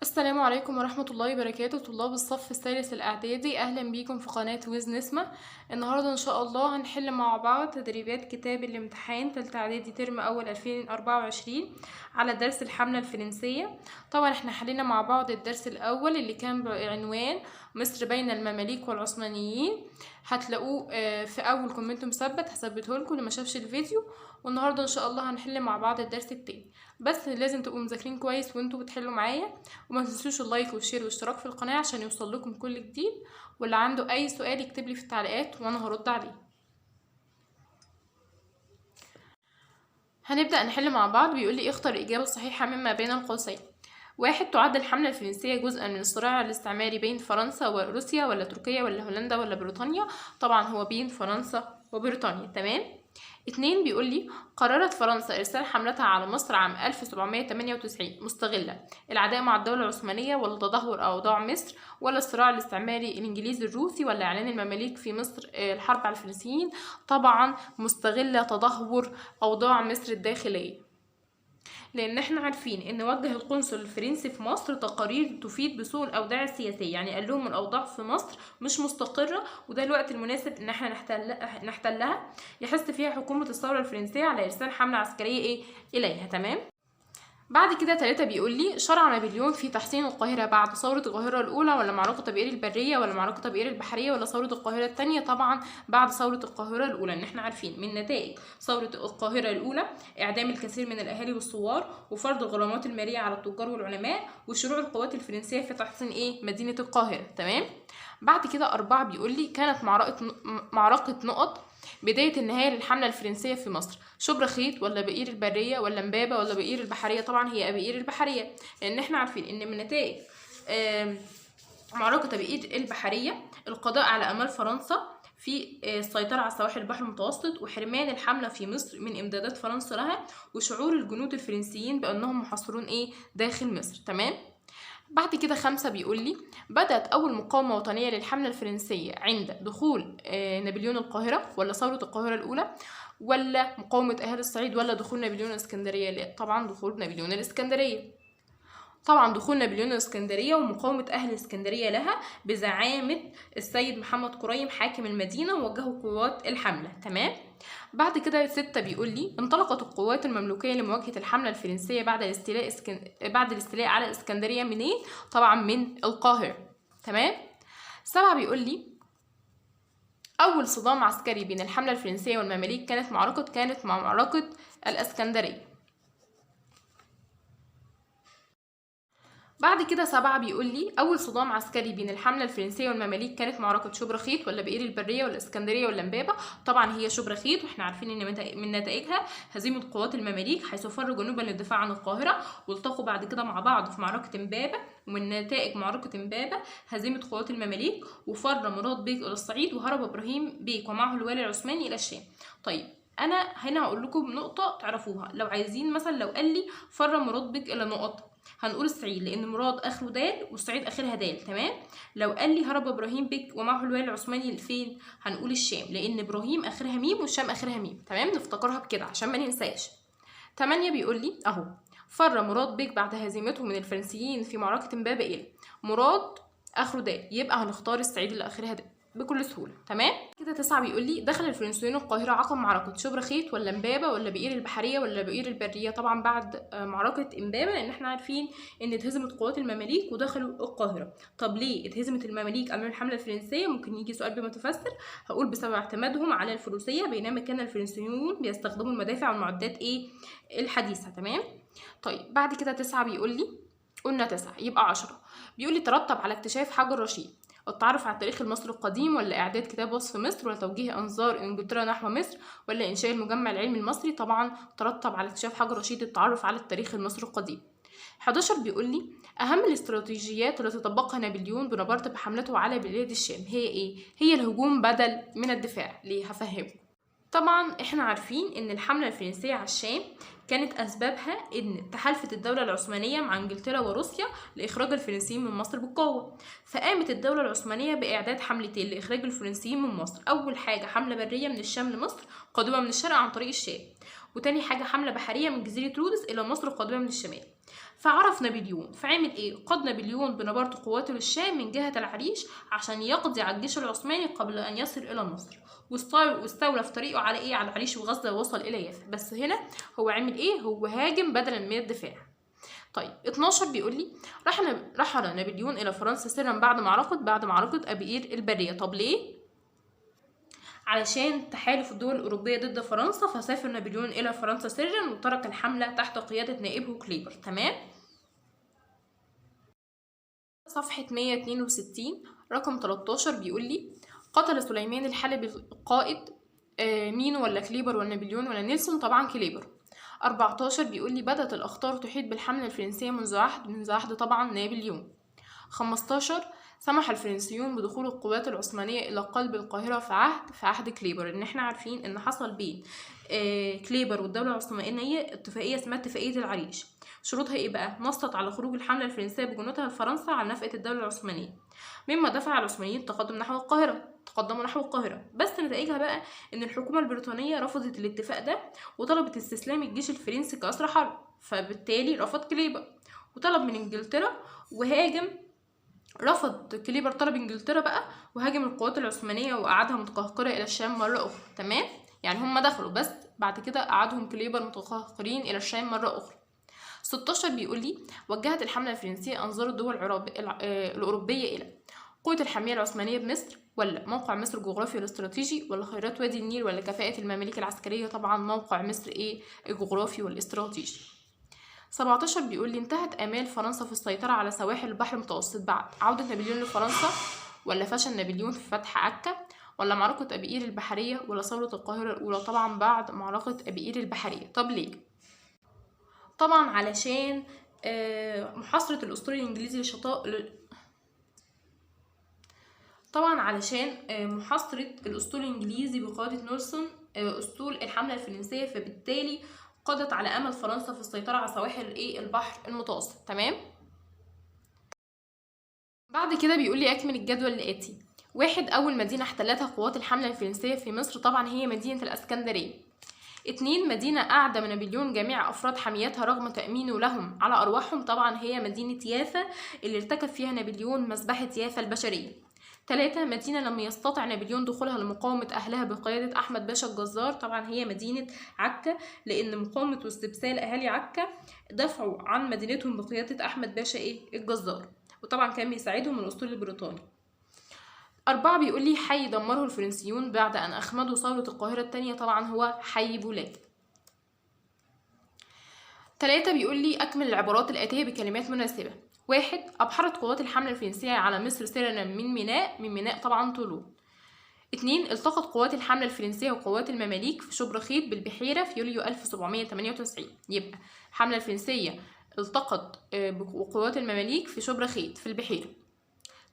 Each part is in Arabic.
السلام عليكم ورحمة الله وبركاته. طلاب الصف الثالث الإعدادي، أهلا بيكم في قناة ويز نسمة. النهاردة إن شاء الله هنحل مع بعض تدريبات كتاب الامتحان تالتة إعدادي ترم أول 2024 على درس الحملة الفرنسية. طبعا احنا حلينا مع بعض الدرس الأول اللي كان بعنوان مصر بين المماليك والعثمانيين، هتلاقوه في أول كومنت مثبت هثبته لكم اللي ما شافش الفيديو. والنهارده إن شاء الله هنحل مع بعض الدرس التاني، بس لازم تبقوا مذاكرين كويس وانتوا بتحلوا معايا، وما تنسوش اللايك والشير والاشتراك في القناة عشان يوصل لكم كل جديد. واللي عنده اي سؤال يكتب لي في التعليقات وانا هرد عليه. هنبدأ نحل مع بعض. بيقول لي اختر الإجابة الصحيحة مما بين القوسين. 1. تعد الحملة الفرنسية جزءا من الصراع الاستعماري بين فرنسا وروسيا ولا تركيا ولا هولندا ولا بريطانيا؟ طبعا هو بين فرنسا وبريطانيا. تمام. 2. بيقول لي قررت فرنسا إرسال حملتها على مصر عام 1798 مستغلة العداء مع الدولة العثمانية ولا تدهور أوضاع مصر ولا الصراع الاستعماري الإنجليزي الروسي ولا إعلان المماليك في مصر الحرب على الفرنسيين؟ طبعا مستغلة تدهور أوضاع مصر الداخلية، لان احنا عارفين ان وجه القنصل الفرنسي في مصر تقارير تفيد بسوء الاوضاع السياسيه، يعني قال لهم الاوضاع في مصر مش مستقره وده الوقت المناسب ان احنا نحتلها، يحث فيها حكومه الثوره الفرنسيه على ارسال حمله عسكريه اليها. تمام. بعد كده 3 بيقول لي شرع نابليون في تحصين القاهرة بعد ثورة القاهرة الأولى ولا معركة تبئير البرية ولا معركة تبئير البحرية ولا ثورة القاهرة الثانية؟ طبعا بعد ثورة القاهرة الأولى، إن إحنا عارفين من نتائج ثورة القاهرة الأولى إعدام الكثير من الأهالي والثوار وفرض الغرامات المالية على التجار والعلماء وشروع القوات الفرنسية في تحصين مدينة القاهرة. تمام. بعد كده 4 بيقول لي كانت معركة نقط بداية النهاية للحملة الفرنسية في مصر شبرخيت ولا بئير البرية ولا امبابة ولا بئير البحرية؟ طبعا هي بئير البحرية، لأن احنا عارفين إن من نتائج معركة بئير البحرية القضاء على أمال فرنسا في السيطرة على سواحل البحر المتوسط وحرمان الحملة في مصر من إمدادات فرنسا لها وشعور الجنود الفرنسيين بأنهم محاصرون داخل مصر. تمام. بعد كده 5 بيقول لي بدأت أول مقاومة وطنية للحملة الفرنسية عند دخول نابليون القاهرة ولا ثورة القاهرة الأولى ولا مقاومة أهالي الصعيد ولا دخول نابليون الإسكندرية؟ لا، طبعا دخول نابليون الإسكندرية. طبعا دخول نابليون الإسكندرية ومقاومة أهل الإسكندرية لها بزعامة السيد محمد كريم حاكم المدينة ووجهوا قوات الحملة. تمام. بعد كده 6 بيقول لي انطلقت القوات المملوكية لمواجهة الحملة الفرنسية بعد الاستيلاء على الإسكندرية منين؟ طبعا من القاهرة. تمام. 7 بيقول لي أول صدام عسكري بين الحملة الفرنسية والمماليك كانت مع معركة الإسكندرية. بعد كده 7 بيقول لي أول صدام عسكري بين الحملة الفرنسية والمماليك كانت معركة شبرخيت ولا بئير البرية ولا اسكندرية ولا امبابة؟ طبعا هي شبرخيت، واحنا عارفين ان من نتائجها هزيمة قوات المماليك حيث فروا جنوبا للدفاع عن القاهرة والتقوا بعد كده مع بعض في معركة امبابة، ومن نتائج معركة امبابة هزيمة قوات المماليك وفر مراد بيك إلى الصعيد وهرب إبراهيم بيك ومعه الوالي العثماني إلى الشام. طيب أنا هنا هقول لكم نقطة تعرفوها، لو عايزين مثلا لو قال لي فر مراد بيك إلى نقط هنقول الصعيد لان مراد اخره دال والصعيد اخرها دال. تمام. لو قال لي هرب ابراهيم بك ومعه الوالي العثماني لفين هنقول الشام لان ابراهيم اخرها ميم والشام اخرها ميم. تمام، نفتكرها بكده عشان ما ننساش. 8 بيقول لي اهو فر مراد بك بعد هزيمته من الفرنسيين في معركه امبابه الى مراد اخره دال، يبقى هنختار الصعيد اللي اخرها دال بكل سهوله. تمام. كده 9 بيقول لي دخل الفرنسيين القاهره عقب معركه شبرخيت ولا امبابه ولا بئير البحريه ولا بئير البريه؟ طبعا بعد معركه امبابه، لان احنا عارفين ان اتهزمت قوات المماليك ودخلوا القاهره. طب ليه اتهزمت المماليك امام الحمله الفرنسيه؟ ممكن يجي سؤال بمتفسر. هقول بسبب اعتمادهم على الفروسيه بينما كان الفرنسيون بيستخدموا المدافع والمعدات الحديثه. تمام. طيب بعد كده 9 بيقول لي قلنا 9 يبقى 10 بيقول لي ترتب على اكتشاف حجر رشيد التعرف على التاريخ المصري القديم ولا إعداد كتاب وصف مصر ولا توجيه أنظار إنجلترا نحو مصر ولا إنشاء المجمع العلمي المصري؟ طبعا ترتب على اكتشاف حجر رشيد التعرف على التاريخ المصري القديم. 11 بيقول لي أهم الاستراتيجيات التي طبقها نابليون بونابرت بحملته على بلاد الشام هي هي الهجوم بدل من الدفاع. ليه؟ هفهمكم. طبعا احنا عارفين ان الحملة الفرنسية على الشام كانت اسبابها ان تحالفت الدولة العثمانية مع انجلترا وروسيا لاخراج الفرنسيين من مصر بالقوة، فقامت الدولة العثمانية باعداد حملتين لاخراج الفرنسيين من مصر. اول حاجة حملة برية من الشام لمصر قادمة من الشرق عن طريق الشام، وتاني حاجة حملة بحرية من جزيرة رودس الى مصر قادمة من الشمال. فعرف نابليون، فعمل ايه؟ قاد نابليون بنبرة قواته للشام من جهة العريش عشان يقضي على الجيش العثماني قبل ان يصل الى مصر، واستولى في طريقه على ايه؟ على العريش وغزة ووصل الى يافا. بس هنا هو عمل ايه؟ هو هاجم بدلا من الدفاع. طيب 12 بيقول لي رحل نابليون الى فرنسا سرا بعد معركة ابيير البرية. طب ليه؟ علشان تحالف الدول الأوروبية ضد فرنسا، فسافر نابليون إلى فرنسا سرا وترك الحملة تحت قيادة نائبه كليبر. تمام. صفحة 162 رقم 13 بيقول لي قتل سليمان الحلبي القائد مينو ولا كليبر ولا نابليون ولا نيلسون؟ طبعا كليبر. 14 بيقول لي بدأت الأخطار تحيط بالحملة الفرنسية منذ عهد طبعا نابليون. 15 سمح الفرنسيون بدخول القوات العثمانية إلى قلب القاهرة في عهد كليبر. إن احنا عارفين إن حصل بين كليبر والدولة العثمانية اتفاقية اسمها اتفاقية العريش. شروطها ايه بقى؟ نصت على خروج الحملة الفرنسية بجنودها لفرنسا على نفقة الدولة العثمانية، مما دفع العثمانيين تقدموا نحو القاهرة. بس نتائجها بقى إن الحكومة البريطانية رفضت الاتفاق ده وطلبت استسلام الجيش الفرنسي كأسرى حرب، فبالتالي رفض كليبر وطلب من إنجلترا رفض كليبر طلب انجلترا بقى وهاجم القوات العثمانية وقعدها متقهقرة الى الشام مرة اخرى. تمام، يعني هم دخلوا بس بعد كده قعدهم كليبر متقهقرين الى الشام مرة اخرى. 16 بيقول لي وجهت الحملة الفرنسية انظار الدول الاوروبية الى قوة الحامية العثمانية بمصر، ولا موقع مصر الجغرافي والاستراتيجي، ولا خيرات وادي النيل، ولا كفاءة المماليك العسكرية؟ طبعا موقع مصر ايه؟ الجغرافي والاستراتيجي. 17 بيقول لي انتهت آمال فرنسا في السيطرة على سواحل البحر المتوسط بعد عودة نابليون لفرنسا، ولا فشل نابليون في فتح عكا، ولا معركة أبيقير البحرية، ولا ثورة القاهرة الأولى؟ طبعا بعد معركة أبيقير البحرية. طب ليه؟ طبعا علشان محاصرة الأسطول الإنجليزي محاصرة الأسطول الإنجليزي بقيادة نيلسون أسطول الحملة الفرنسية، فبالتالي قضت على أمل فرنسا في السيطرة على سواحل البحر المتوسط. تمام. بعد كده بيقول لي أكمل الجدول الآتي. 1 أول مدينة احتلتها قوات الحملة الفرنسية في مصر طبعا هي مدينة الإسكندرية. 2 مدينة أعدم نابليون جميع أفراد حميتها رغم تأمينه لهم على أرواحهم، طبعا هي مدينة يافا اللي ارتكب فيها نابليون مذبحة يافا البشرية. 3 مدينة لم يستطع نابليون دخولها لمقاومة أهلها بقيادة أحمد باشا الجزار، طبعا هي مدينة عكا، لأن مقاومة واستبسال أهالي عكا دفعوا عن مدينتهم بقيادة أحمد باشا الجزار، وطبعا كان بيساعدهم الأسطول البريطاني. 4 بيقول لي حي دمره الفرنسيون بعد أن أخمدوا ثورة القاهرة الثانية، طبعا هو حي بولاق. 3 بيقول لي أكمل العبارات الآتية بكلمات مناسبة. 1 أبحرت قوات الحملة الفرنسية على مصر سرا من ميناء طبعا طولون. 2 التقت قوات الحملة الفرنسية وقوات المماليك في شبرخيت بالبحيرة في يوليو 1798. يبقى الحملة الفرنسية التقت بقوات المماليك في شبرخيت في البحيرة.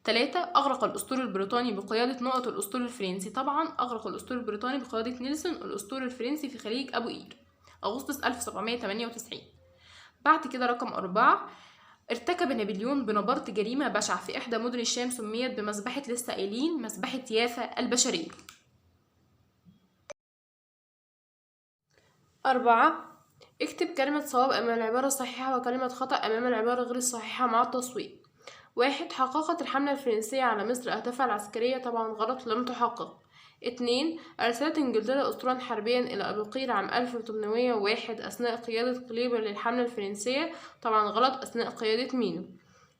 3 أغرق الأسطول البريطاني بقيادة نقط الأسطول الفرنسي، طبعا أغرق الأسطول البريطاني بقيادة نيلسون الأسطول الفرنسي في خليج أبو قير أغسطس 1798. بعد كده رقم 4 ارتكب نابليون بنبرة جريمة بشعة في إحدى مدن الشام سميت بمذبحة لسه قايلين مذبحة يافا البشرية. 4 اكتب كلمة صواب أمام العبارة الصحيحة وكلمة خطأ أمام العبارة غير الصحيحة مع التصويب. 1 حققت الحملة الفرنسية على مصر أهدافها العسكرية، طبعا غلط، لم تحقق. 2 أرسلت إنجلترا أسطولا حربيا إلى أبو قير عام 1801 أثناء قيادة كليبر للحملة الفرنسية، طبعا غلط، أثناء قيادة مينو.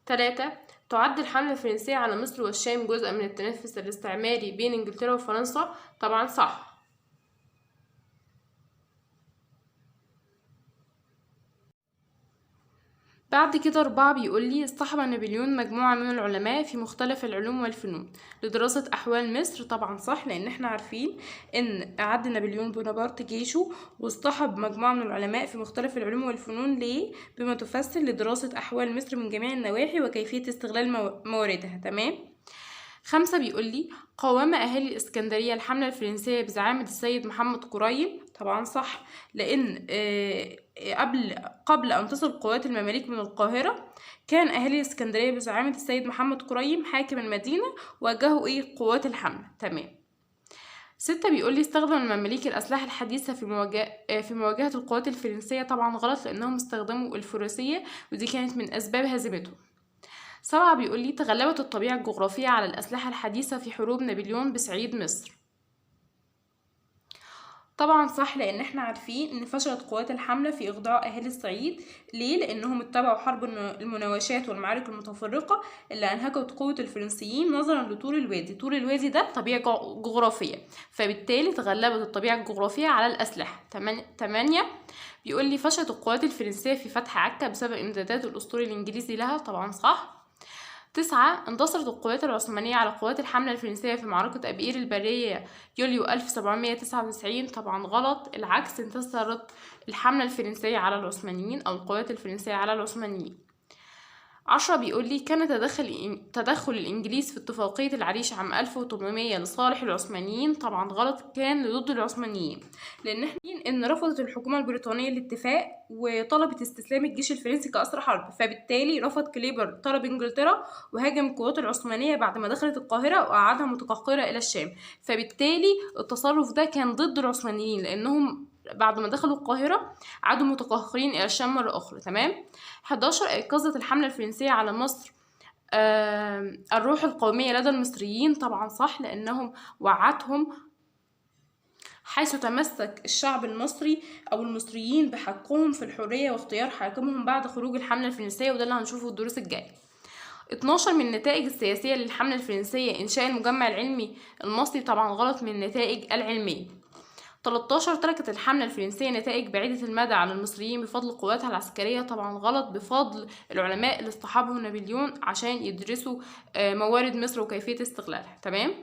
3 تعد الحملة الفرنسية على مصر والشام جزءا من التنافس الاستعماري بين إنجلترا وفرنسا، طبعا صح. بعد كده 4 بيقول لي اصطحب نابليون مجموعة من العلماء في مختلف العلوم والفنون لدراسة أحوال مصر، طبعا صح، لأن احنا عارفين إن أعد نابليون بونابرت جيشه واصطحب مجموعة من العلماء في مختلف العلوم والفنون. ليه؟ بما تفسر لدراسة أحوال مصر من جميع النواحي وكيفية استغلال مواردها. تمام. 5 بيقول لي قاوم أهالي الإسكندرية الحملة الفرنسية بزعامة السيد محمد قريم، طبعا صح، لأن قبل أن تصل قوات المماليك من القاهرة كان أهالي الإسكندرية بزعامة السيد محمد قريم حاكم المدينة واجهوا قوات الحملة. تمام. 6 بيقول لي استخدم المماليك الأسلحة الحديثة في مواجهة القوات الفرنسية. طبعا غلط، لأنهم استخدموا الفروسية ودي كانت من أسباب هزيمتهم. 7 بيقول لي تغلبت الطبيعة الجغرافية على الأسلحة الحديثة في حروب نابليون بصعيد مصر. طبعا صح، لان احنا عارفين ان فشلت قوات الحملة في اخضاع اهالي الصعيد. ليه؟ لانهم اتبعوا حرب المناوشات والمعارك المتفرقة اللي انهكت قوة الفرنسيين نظرا لطول الوادي. طول الوادي ده طبيعة جغرافية، فبالتالي تغلبت الطبيعة الجغرافية على الاسلحة. 8 بيقول لي فشلت القوات الفرنسية في فتح عكا بسبب امدادات الاسطول الانجليزي لها. طبعا صح. 9 انتصرت القوات العثمانية على قوات الحملة الفرنسية في معركة أبئير البرية يوليو 1799. طبعا غلط، العكس، انتصرت الحملة الفرنسية على العثمانيين أو القوات الفرنسية على العثمانيين. 10 بيقول لي كان تدخل الإنجليز في اتفاقية العريش عام 1800 لصالح العثمانيين. طبعا غلط، كان ضد العثمانيين، لأن احنا إن رفضت الحكومة البريطانية الاتفاق وطلبت استسلام الجيش الفرنسي كأسر حرب، فبالتالي رفض كليبر طلب إنجلترا وهاجم القوات العثمانية بعد ما دخلت القاهرة وقعدها متقهقرة إلى الشام. فبالتالي التصرف ده كان ضد العثمانيين، لأنهم بعد ما دخلوا القاهرة عادوا متقهقرين إلى الشام مرة أخرى. تمام. 11 أيقظت الحملة الفرنسية على مصر الروح القومية لدى المصريين. طبعا صح، لأنهم وعتهم حيث تمسك الشعب المصري أو المصريين بحقهم في الحرية واختيار حاكمهم بعد خروج الحملة الفرنسية، وده اللي هنشوفه الدروس الجاية. 12 من النتائج السياسية للحملة الفرنسية إنشاء المجمع العلمي المصري. طبعا غلط، من النتائج العلمية. 13 تركت الحملة الفرنسية نتائج بعيدة المدى على المصريين بفضل قواتها العسكرية. طبعا غلط، بفضل العلماء اللي اصطحبهم نابليون عشان يدرسوا موارد مصر وكيفية استغلالها. تمام.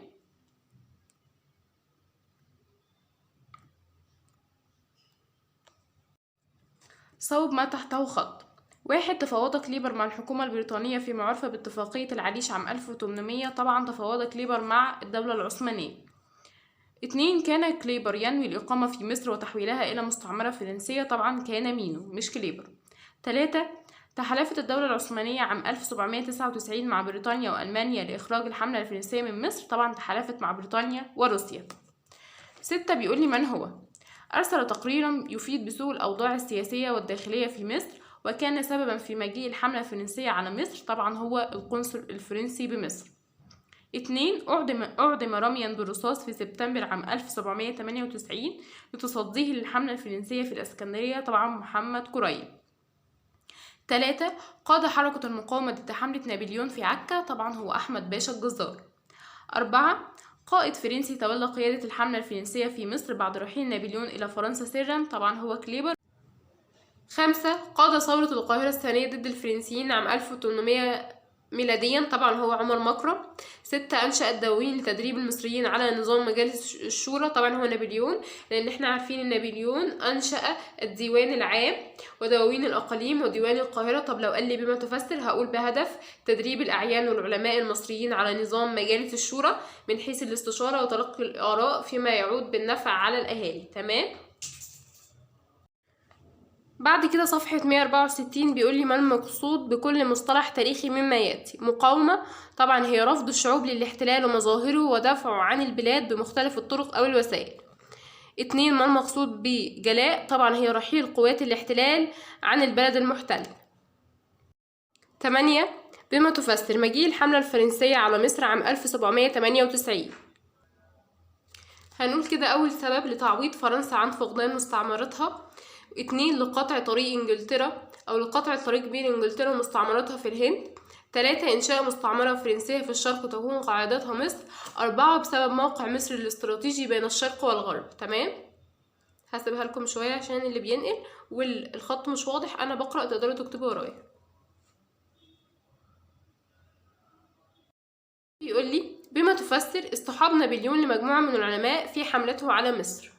صوب ما تحته خط. 1 تفاوض كليبر مع الحكومة البريطانية فيما عرف باتفاقية العريش عام 1800. طبعا تفاوض كليبر مع الدولة العثمانية. 2 كان كليبر ينوي الإقامة في مصر وتحويلها إلى مستعمرة فرنسية. طبعا كان مينو مش كليبر. 3 تحالفت الدولة العثمانية عام 1799 مع بريطانيا وألمانيا لإخراج الحملة الفرنسية من مصر. طبعا تحالفت مع بريطانيا وروسيا. 6 بيقول لي من هو؟ أرسل تقريرا يفيد بسوء الأوضاع السياسية والداخلية في مصر وكان سببا في مجيء الحملة الفرنسية على مصر. طبعا هو القنصل الفرنسي بمصر. 2 أعدم رميا بالرصاص في سبتمبر عام 1798 لتصديه للحملة الفرنسية في الإسكندرية. طبعا محمد كريم. 3 قاد حركة المقاومة ضد حملة نابليون في عكا. طبعا هو أحمد باشا الجزار. 4 قائد فرنسي تولى قيادة الحملة الفرنسية في مصر بعد رحيل نابليون إلى فرنسا سرا. طبعا هو كليبر. 5 قاد ثورة القاهرة الثانية ضد الفرنسيين عام 1800 ميلاديا. طبعا هو عمر مكرم. 6 أنشأ الدواوين لتدريب المصريين على نظام مجالس الشورى. طبعا هو نابليون، لأن احنا عارفين ان نابليون أنشأ الديوان العام ودواوين الأقاليم وديوان القاهرة. طب لو قال لي بما تفسر، هقول بهدف تدريب الأعيان والعلماء المصريين على نظام مجالس الشورى من حيث الاستشارة وتلقي الآراء فيما يعود بالنفع على الأهالي. تمام. بعد كده صفحة 164 بيقول لي ما المقصود بكل مصطلح تاريخي مما يأتي؟ مقاومة، طبعا هي رفض الشعوب للاحتلال ومظاهره ودفعه عن البلاد بمختلف الطرق أو الوسائل. 2 ما المقصود بجلاء؟ طبعا هي رحيل قوات الاحتلال عن البلد المحتل. 8 بما تفسر مجيء الحملة الفرنسية على مصر عام 1798؟ هنقول كده أول سبب لتعويض فرنسا عن فقدان مستعمرتها. 2 لقطع طريق انجلترا او لقطع الطريق بين انجلترا ومستعمراتها في الهند. 3 انشاء مستعمرة فرنسية في الشرق تكون قاعدتها مصر. 4 بسبب موقع مصر الاستراتيجي بين الشرق والغرب. تمام. هسيبها لكم شوية عشان اللي بينقل والخط مش واضح، انا بقرأ تقدروا تكتبوا ورايا. بيقول لي بما تفسر اصطحاب نابليون لمجموعة من العلماء في حملته على مصر؟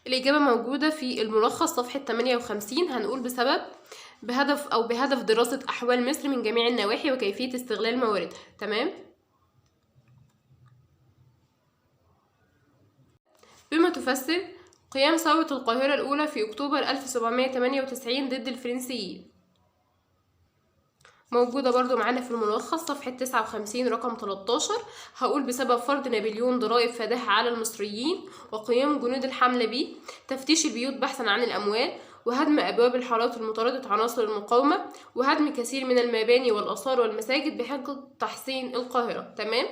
الإجابة موجودة في الملخص صفحة 58. هنقول بهدف دراسة أحوال مصر من جميع النواحي وكيفية استغلال مواردها. تمام. بما تفسر قيام ثورة القاهرة الأولى في أكتوبر 1798 ضد الفرنسيين؟ موجودة برضو معانا في الملخص صفحة 59 رقم 13. هقول بسبب فرض نابليون ضرائب فادحة على المصريين وقيام جنود الحملة به، تفتيش البيوت بحثا عن الأموال، وهدم أبواب الحارات المطاردة عناصر المقاومة، وهدم كثير من المباني والآثار والمساجد بحجة تحصين القاهرة. تمام.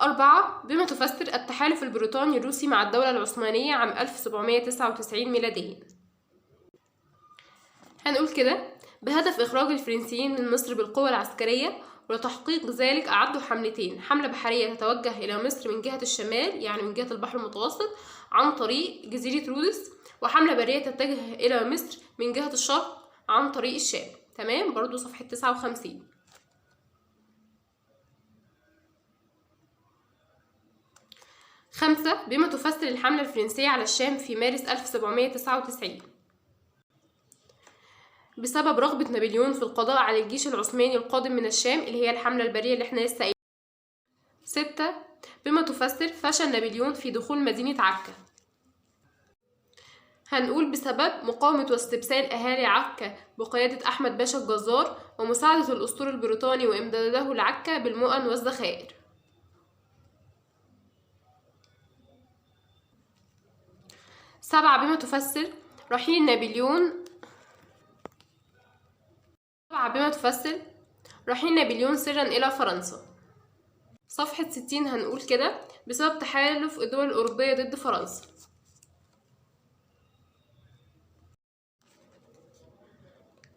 4. بما تفسر التحالف البريطاني الروسي مع الدولة العثمانية عام 1799 ميلاديا. هنقول كده: بهدف إخراج الفرنسيين من مصر بالقوة العسكرية، ولتحقيق ذلك أعدوا حملتين: حملة بحرية تتوجه إلى مصر من جهة الشمال يعني من جهة البحر المتوسط عن طريق جزيرة رودس، وحملة برية تتجه إلى مصر من جهة الشرق عن طريق الشام. تمام. برضو صفحة 59. 5. بما تفسر الحملة الفرنسية على الشام في مارس 1799. بسبب رغبة نابليون في القضاء على الجيش العثماني القادم من الشام اللي هي الحملة البرية اللي احنا لسه قايلين. 6. بما تفسر فشل نابليون في دخول مدينة عكا. هنقول بسبب مقاومة واستبسال أهالي عكا بقيادة أحمد باشا الجزار ومساعدة الأسطول البريطاني وإمداده لعكا بالمؤن والذخائر. 7. بما تفسر رحيل نابليون. 7. بما تفسر رحيل نابليون سرا إلى فرنسا. صفحة 60 هنقول كده: بسبب تحالف الدول الأوروبية ضد فرنسا.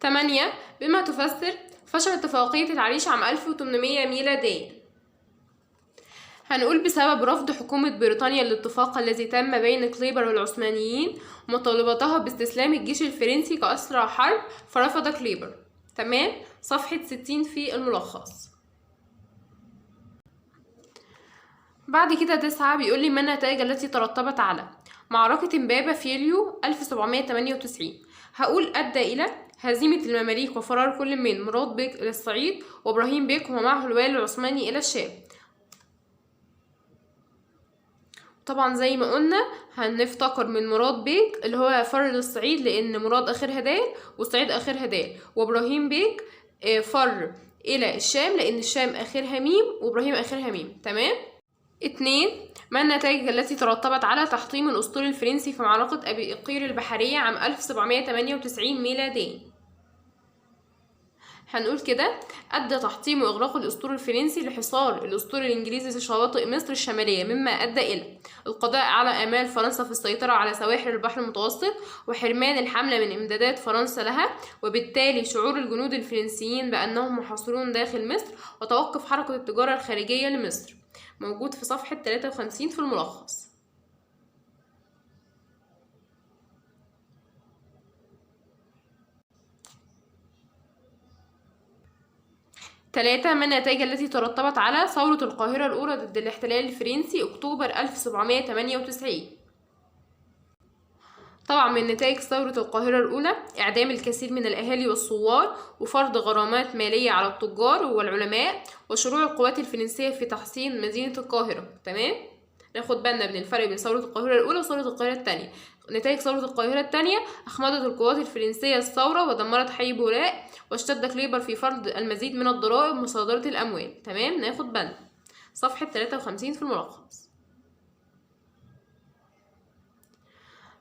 8. بما تفسر فشل اتفاقية العريش عام 1800 ميلاديا. هنقول بسبب رفض حكومة بريطانيا الاتفاق الذي تم بين كليبر والعثمانيين ومطالبتها باستسلام الجيش الفرنسي كأسرى حرب، فرفض كليبر. تمام. صفحة 60 في الملخص. بعد كده 9 بيقول لي ما النتائج التي ترتبت على معركة إمبابة في يوليو 1798. هقول أدى إلى هزيمة المماليك وفرار كل من مراد بيك إلى الصعيد وإبراهيم بيك ومعه الوالي العثماني إلى الشام. طبعا زي ما قلنا هنفتكر من مراد بيك اللي هو فر للصعيد لأن مراد آخرها دال والصعيد آخرها دال، وإبراهيم بيك فر إلى الشام لأن الشام آخرها ميم وإبراهيم آخرها ميم. تمام. 2. ما النتائج التي ترتبت على تحطيم الأسطول الفرنسي في معركة أبي قير البحرية عام 1798 ميلاديا. هنقول كده: أدى تحطيم وإغلاق الأسطول الفرنسي لحصار الأسطول الإنجليزي في شواطئ مصر الشمالية، مما أدى إلى القضاء على آمال فرنسا في السيطرة على سواحل البحر المتوسط وحرمان الحملة من إمدادات فرنسا لها، وبالتالي شعور الجنود الفرنسيين بأنهم محاصرون داخل مصر وتوقف حركة التجارة الخارجية لمصر. موجود في صفحة 53 في الملخص. 3. ما النتائج التي ترتبت على ثورة القاهرة الأولى ضد الاحتلال الفرنسي أكتوبر 1798. طبعا من نتائج ثورة القاهرة الأولى إعدام الكثير من الأهالي والثوار وفرض غرامات مالية على التجار والعلماء وشروع القوات الفرنسية في تحصين مدينة القاهرة. تمام. ناخد بالنا من الفرق بين ثورة القاهرة الأولى وثورة القاهرة الثانية. نتائج ثورة القاهرة الثانية: أخمدت القوات الفرنسية الثورة ودمرت حي بولاق، واشتد كليبر في فرض المزيد من الضرائب ومصادرة الأموال. تمام. ناخد بالنا. صفحة 53 في الملخص.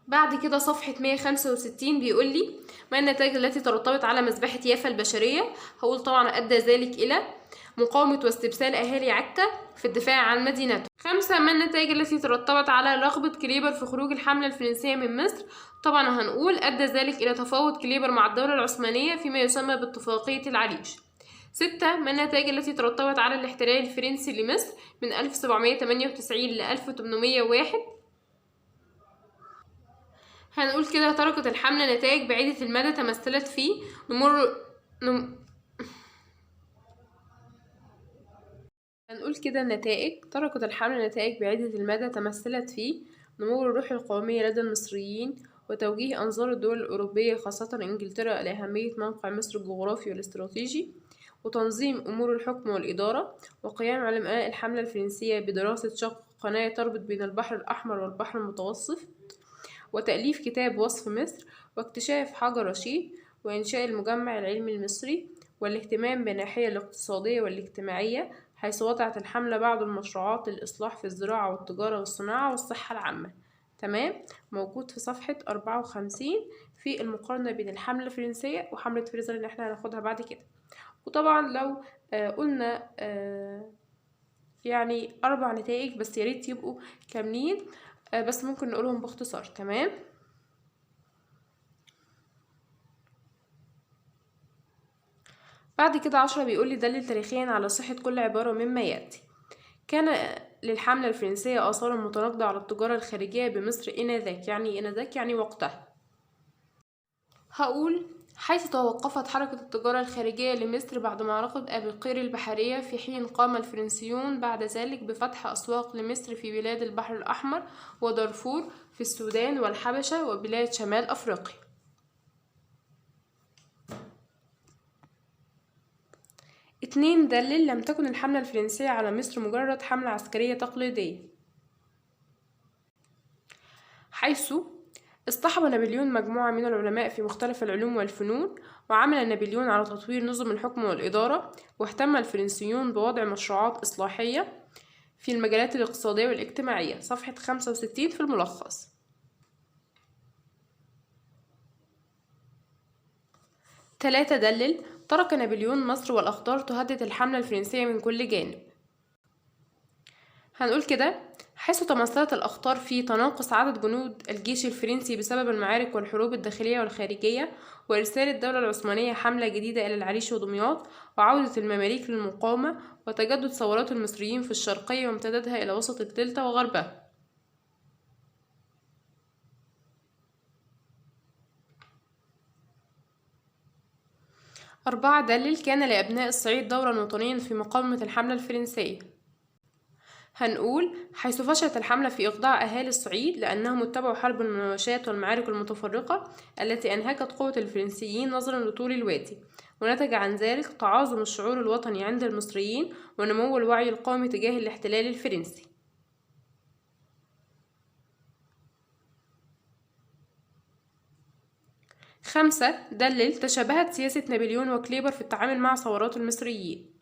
بعد كده صفحة 165 بيقول لي ما النتائج التي ترتبط على مذبحة يافا البشرية. هقول طبعا أدى ذلك إلى مقاومة واستبسال أهالي عكا في الدفاع عن مدينته. 5. ما النتائج التي ترتبط على رغبة كليبر في خروج الحملة الفرنسية من مصر. طبعا هنقول أدى ذلك إلى تفاوض كليبر مع الدولة العثمانية فيما يسمى باتفاقية العريش. 6. ما النتائج التي ترتبط على الاحتلال الفرنسي لمصر من 1798 ل 1801. هنقول كده: تركت الحملة نتائج بعيدة المدى تمثلت في هنقول كده تركت الحملة نتائج بعيدة المدى تمثلت في نمو الروح القومية لدى المصريين وتوجيه أنظار الدول الأوروبية خاصة إنجلترا لأهمية موقع مصر الجغرافي والاستراتيجي وتنظيم أمور الحكم والإدارة، وقيام علماء الحملة الفرنسية بدراسة شق قناة تربط بين البحر الأحمر والبحر المتوسط، وتأليف كتاب وصف مصر، واكتشاف حجر رشيد، وإنشاء المجمع العلمي المصري، والاهتمام بالناحية الاقتصادية والاجتماعية، حيث وضعت الحملة بعض المشروعات للإصلاح في الزراعة والتجارة والصناعة والصحة العامة. تمام، موجود في صفحة 54 في المقارنة بين الحملة الفرنسية وحملة فريزر اللي احنا هناخدها بعد كده. وطبعا لو قلنا يعني 4 نتائج بس، ياريت يبقوا كاملين، بس ممكن نقولهم باختصار. تمام، بعد كده 10 بيقولي دلل تاريخيا على صحة كل عبارة مما يأتي. كان للحملة الفرنسية آثار متناقضة على التجارة الخارجية بمصر إنذاك. يعني إنذاك يعني وقتها. هقول حيث توقفت حركة التجارة الخارجية لمصر بعد معركة أبي قير البحرية، في حين قام الفرنسيون بعد ذلك بفتح أسواق لمصر في بلاد البحر الأحمر ودارفور في السودان والحبشة وبلاد شمال أفريقيا. 2 دلل لم تكن الحملة الفرنسية على مصر مجرد حملة عسكرية تقليدية، حيث اصطحب نابليون مجموعة من العلماء في مختلف العلوم والفنون، وعمل نابليون على تطوير نظم الحكم والإدارة، واهتم الفرنسيون بوضع مشروعات إصلاحية في المجالات الاقتصادية والاجتماعية. صفحة 65 في الملخص. 3 دلل ترك نابليون مصر والأخطار تهدد الحملة الفرنسية من كل جانب. هنقول كده حيث تمثلت الأخطار في تناقص عدد جنود الجيش الفرنسي بسبب المعارك والحروب الداخلية والخارجية، وإرسال الدولة العثمانية حملة جديدة إلى العريش ودمياط، وعودة المماليك للمقاومة، وتجدد ثورات المصريين في الشرقية وامتدادها إلى وسط الدلتا وغربها. 4 دلل كان لأبناء الصعيد دورا وطنيا في مقاومة الحملة الفرنسية. هنقول حيث فشلت الحملة في إخضاع أهالي الصعيد لأنهم اتبعوا حرب المناوشات والمعارك المتفرقة التي أنهكت قوة الفرنسيين نظرا لطول الوادي، ونتج عن ذلك تعاظم الشعور الوطني عند المصريين ونمو الوعي القومي تجاه الاحتلال الفرنسي. 5 دلل تشابهت سياسة نابليون وكليبر في التعامل مع ثورات المصريين.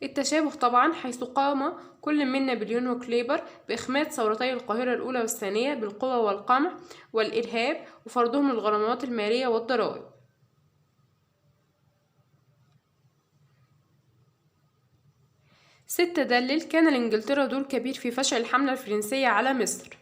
التشابه طبعا حيث قام كل من نابليون وكليبر بإخماد ثورتي القاهرة الأولى والثانية بالقوة والقمع والإرهاب وفرضهم الغرامات المالية والضرائب. 6 دلل كان لإنجلترا دور كبير في فشل الحملة الفرنسية على مصر،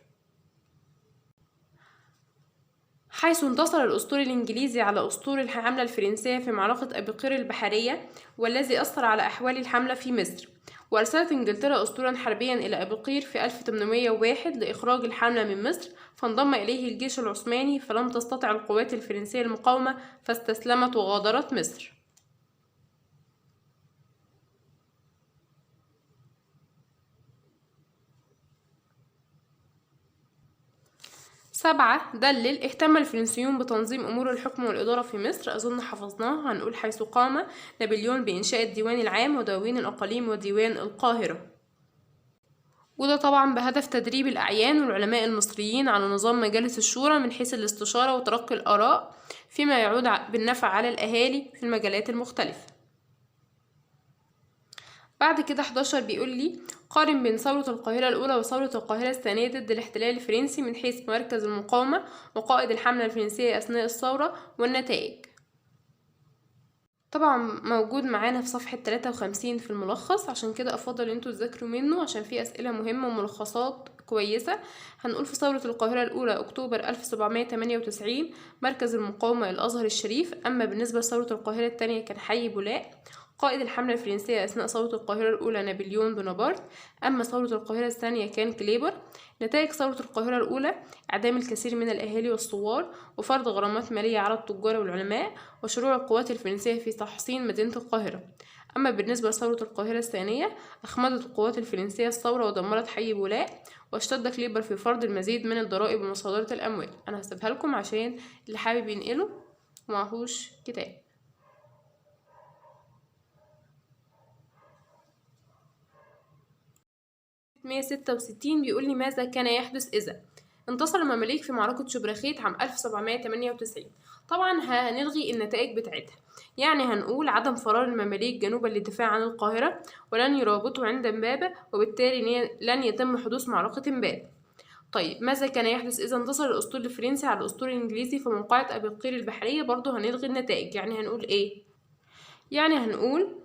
حيث انتصر الأسطول الإنجليزي على أسطول الحملة الفرنسية في معركة أبي قير البحرية، والذي أثر على أحوال الحملة في مصر. وأرسلت إنجلترا أسطولا حربيا إلى أبي قير في 1801 لإخراج الحملة من مصر، فانضم إليه الجيش العثماني، فلم تستطع القوات الفرنسية المقاومة فاستسلمت وغادرت مصر. 7 دلل اهتم الفرنسيون بتنظيم أمور الحكم والإدارة في مصر. أظن حفظناها. هنقول حيث قام نابليون بإنشاء الديوان العام ودواوين الأقاليم وديوان القاهرة، وده طبعا بهدف تدريب الأعيان والعلماء المصريين على نظام مجالس الشورى من حيث الاستشارة وتلقي الآراء، فيما يعود بالنفع على الأهالي في المجالات المختلفة. بعد كده 11 بيقول لي قارن بين ثورة القاهرة الأولى وثورة القاهرة الثانية ضد الاحتلال الفرنسي من حيث مركز المقاومة وقائد الحملة الفرنسية أثناء الثورة والنتائج. طبعا موجود معانا في صفحة 53 في الملخص، عشان كده أفضل انتوا تذاكروا منه عشان فيه أسئلة مهمة وملخصات كويسة. هنقول في ثورة القاهرة الأولى أكتوبر 1798 مركز المقاومة الأزهر الشريف. أما بالنسبة لثورة القاهرة الثانية كان حي بولاق. قائد الحملة الفرنسية أثناء ثورة القاهرة الأولى نابليون بونابرت. أما ثورة القاهرة الثانية كان كليبر. نتائج ثورة القاهرة الأولى إعدام الكثير من الأهالي والثوار وفرض غرامات مالية على التجار والعلماء وشروع القوات الفرنسية في تحصين مدينة القاهرة. أما بالنسبة لثورة القاهرة الثانية أخمدت القوات الفرنسية الثورة ودمرت حي بولاق، واشتد كليبر في فرض المزيد من الضرائب ومصادرة الأموال. أنا هسيبها لكم عشان اللي حابب ينقله ومعهوش كتاب. 166 بيقول لي ماذا كان يحدث إذا انتصر المماليك في معركة شبرخيت عام 1798. طبعا هنلغي النتائج بتاعتها، يعني هنقول عدم فرار المماليك جنوبا للدفاع عن القاهرة، ولن يرابطوا عند إمبابة، وبالتالي لن يتم حدوث معركة إمبابة. طيب ماذا كان يحدث إذا انتصر الأسطول الفرنسي على الأسطول الإنجليزي في موقعة أبي قير البحرية؟ برضه هنلغي النتائج، يعني هنقول إيه؟ يعني هنقول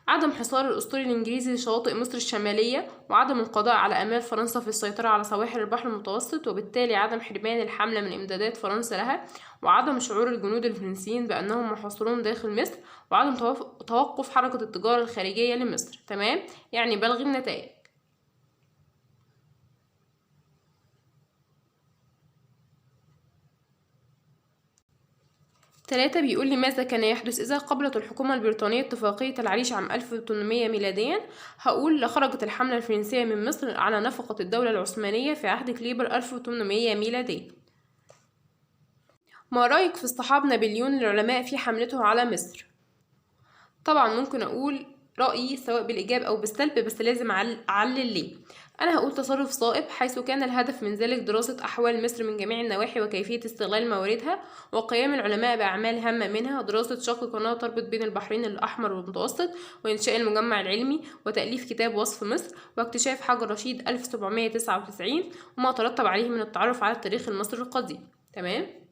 عدم حصار الأسطول الإنجليزي لشواطئ مصر الشمالية، وعدم القضاء على آمال فرنسا في السيطرة على سواحل البحر المتوسط، وبالتالي عدم حرمان الحملة من إمدادات فرنسا لها، وعدم شعور الجنود الفرنسيين بأنهم محاصرون داخل مصر، وعدم توقف حركة التجارة الخارجية لمصر. تمام، يعني بلغي النتائج. 3 بيقول لي ماذا كان يحدث إذا قبلت الحكومة البريطانية اتفاقية العريش عام 1800 ميلاديا؟ هقول لخرجت الحملة الفرنسية من مصر على نفقة الدولة العثمانية في عهد كليبر 1800 ميلاديا. ما رأيك في اصطحاب نابليون العلماء في حملته على مصر؟ طبعا ممكن أقول رأيي سواء بالإيجاب أو بالسلب، بس لازم أعلل ليه. أنا هقول تصرف صائب، حيث كان الهدف من ذلك دراسة أحوال مصر من جميع النواحي وكيفية استغلال مواردها، وقيام العلماء بأعمال هامة منها دراسة شق قناة تربط بين البحرين الأحمر والمتوسط، وإنشاء المجمع العلمي، وتأليف كتاب وصف مصر، واكتشاف حجر رشيد 1799 وما ترتب عليه من التعرف على التاريخ المصري القديم. تمام.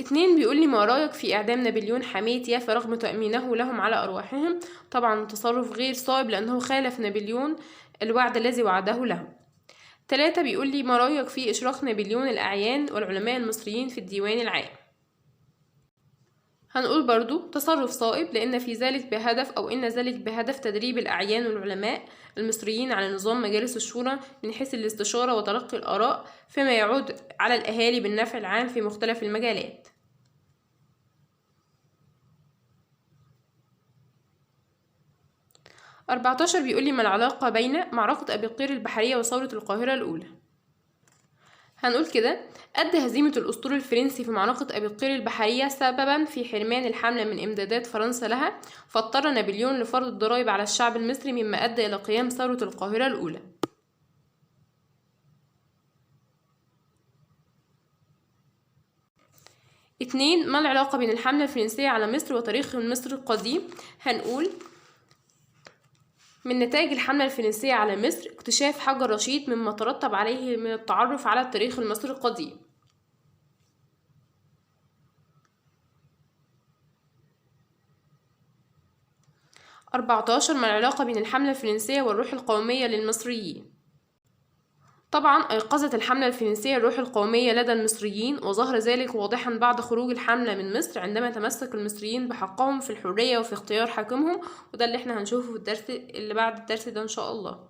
2 بيقول لي ما رأيك في إعدام نابليون حمية يافا رغم تأمينه لهم على أرواحهم؟ طبعا تصرف غير صائب، لأنه خالف نابليون الوعد الذي وعده لهم. 3 بيقول لي ما رأيك في إشراك نابليون الأعيان والعلماء المصريين في الديوان العام؟ هنقول برضو تصرف صائب، لأن في ذلك بهدف أو إن ذلك بهدف تدريب الأعيان والعلماء المصريين على نظام مجالس الشورى من حيث الاستشارة وتلقي الآراء، فيما يعود على الأهالي بالنفع العام في مختلف المجالات. 14 بيقول لي ما العلاقة بين معركة أبي قير البحرية وثورة القاهرة الأولى؟ هنقول كده: أدى هزيمة الأسطول الفرنسي في معركة أبي قير البحرية سببا في حرمان الحملة من إمدادات فرنسا لها، فاضطر نابليون لفرض الضرائب على الشعب المصري، مما أدى إلى قيام ثورة القاهرة الأولى. 2 ما العلاقة بين الحملة الفرنسية على مصر وتاريخ مصر القديم؟ هنقول من نتائج الحملة الفرنسية على مصر اكتشاف حجر رشيد، مما ترتب عليه من التعرف على التاريخ المصري القديم. 14 ما العلاقة بين الحملة الفرنسية والروح القومية للمصريين؟ طبعا أيقظت الحملة الفرنسية الروح القومية لدى المصريين، وظهر ذلك واضحا بعد خروج الحملة من مصر، عندما تمسك المصريين بحقهم في الحرية وفي اختيار حاكمهم، وده اللي احنا هنشوفه في الدرس اللي بعد الدرس ده إن شاء الله.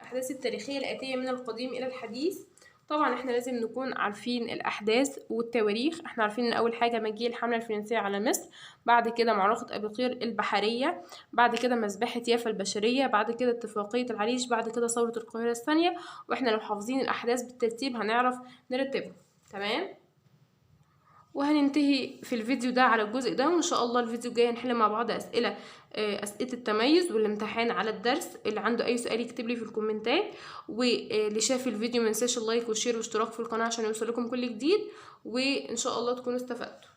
الأحداث التاريخية الآتية من القديم إلى الحديث. طبعا احنا لازم نكون عارفين الأحداث والتواريخ. احنا عارفين ان أول حاجة مجيء الحملة الفرنسية على مصر، بعد كده معركة أبي قير البحرية، بعد كده مذبحة يافا البشرية، بعد كده اتفاقية العريش، بعد كده ثورة القاهرة الثانية. واحنا لو حافظين الأحداث بالترتيب هنعرف نرتبها. تمام. وهننتهي في الفيديو ده على الجزء ده، وان شاء الله الفيديو الجاي هنحل مع بعض اسئله التميز والامتحان على الدرس. اللي عنده اي سؤال يكتب لي في الكومنتات، واللي شاف الفيديو منساش اللايك والشير والاشتراك في القناه عشان يوصلكم كل جديد، وان شاء الله تكونوا استفدتوا.